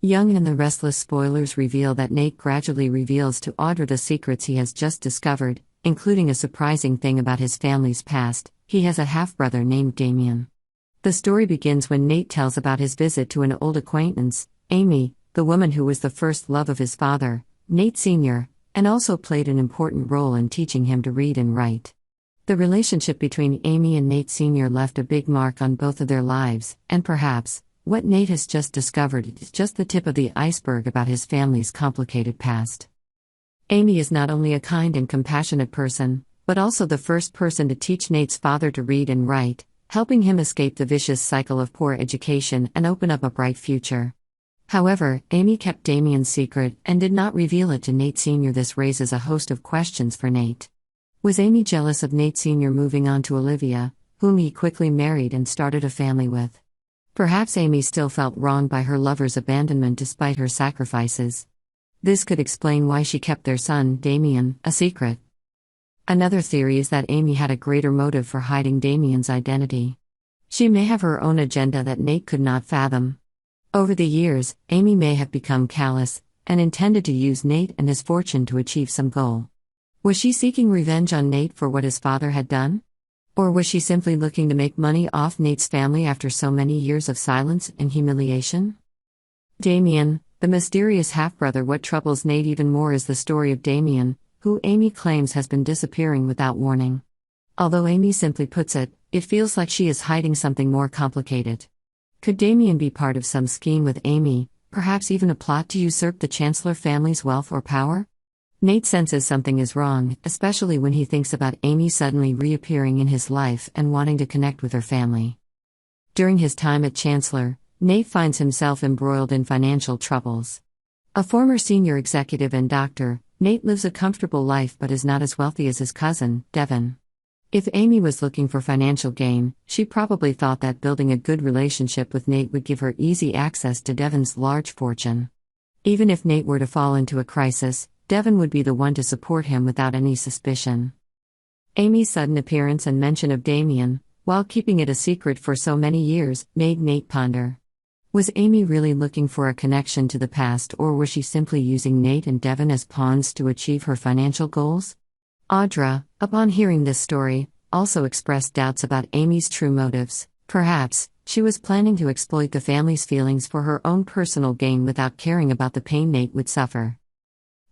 Young and the Restless spoilers reveal that Nate gradually reveals to Audra the secrets he has just discovered, including a surprising thing about his family's past. He has a half-brother named Damien. The story begins when Nate tells about his visit to an old acquaintance, Amy, the woman who was the first love of his father, Nate Sr., and also played an important role in teaching him to read and write. The relationship between Amy and Nate Sr. left a big mark on both of their lives, and perhaps, what Nate has just discovered is just the tip of the iceberg about his family's complicated past. Amy is not only a kind and compassionate person, but also the first person to teach Nate's father to read and write, helping him escape the vicious cycle of poor education and open up a bright future. However, Amy kept Damien's secret and did not reveal it to Nate Sr. This raises a host of questions for Nate. Was Amy jealous of Nate Sr. moving on to Olivia, whom he quickly married and started a family with? Perhaps Amy still felt wronged by her lover's abandonment despite her sacrifices. This could explain why she kept their son, Damien, a secret. Another theory is that Amy had a greater motive for hiding Damien's identity. She may have her own agenda that Nate could not fathom. Over the years, Amy may have become callous and intended to use Nate and his fortune to achieve some goal. Was she seeking revenge on Nate for what his father had done? Or was she simply looking to make money off Nate's family after so many years of silence and humiliation? Damien, the mysterious half-brother. What troubles Nate even more is the story of Damien, who Amy claims has been disappearing without warning. Although Amy simply puts it, it feels like she is hiding something more complicated. Could Damien be part of some scheme with Amy, perhaps even a plot to usurp the Chancellor family's wealth or power? Nate senses something is wrong, especially when he thinks about Amy suddenly reappearing in his life and wanting to connect with her family. During his time at Chancellor, Nate finds himself embroiled in financial troubles. A former senior executive and doctor, Nate lives a comfortable life but is not as wealthy as his cousin, Devin. If Amy was looking for financial gain, she probably thought that building a good relationship with Nate would give her easy access to Devin's large fortune. Even if Nate were to fall into a crisis, Devin would be the one to support him without any suspicion. Amy's sudden appearance and mention of Damien, while keeping it a secret for so many years, made Nate ponder. Was Amy really looking for a connection to the past, or was she simply using Nate and Devin as pawns to achieve her financial goals? Audra, upon hearing this story, also expressed doubts about Amy's true motives. Perhaps she was planning to exploit the family's feelings for her own personal gain without caring about the pain Nate would suffer.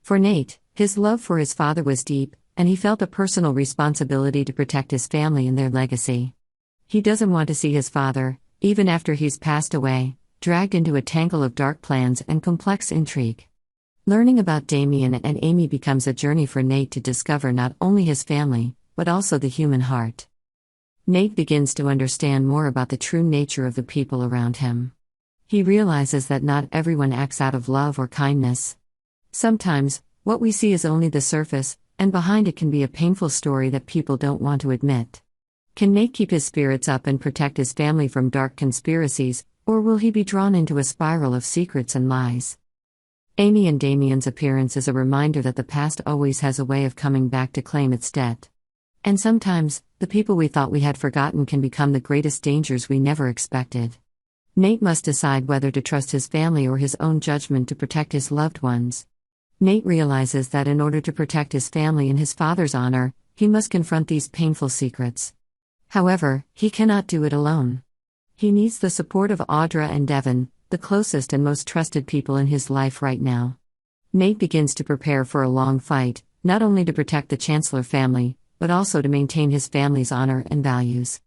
For Nate, his love for his father was deep, and he felt a personal responsibility to protect his family and their legacy. He doesn't want to see his father, even after he's passed away, dragged into a tangle of dark plans and complex intrigue. Learning about Damien and Amy becomes a journey for Nate to discover not only his family, but also the human heart. Nate begins to understand more about the true nature of the people around him. He realizes that not everyone acts out of love or kindness. Sometimes, what we see is only the surface, and behind it can be a painful story that people don't want to admit. Can Nate keep his spirits up and protect his family from dark conspiracies, or will he be drawn into a spiral of secrets and lies? Amy and Damien's appearance is a reminder that the past always has a way of coming back to claim its debt. And sometimes, the people we thought we had forgotten can become the greatest dangers we never expected. Nate must decide whether to trust his family or his own judgment to protect his loved ones. Nate realizes that in order to protect his family and his father's honor, he must confront these painful secrets. However, he cannot do it alone. He needs the support of Audra and Devin, the closest and most trusted people in his life right now. Nate begins to prepare for a long fight, not only to protect the Chancellor family, but also to maintain his family's honor and values.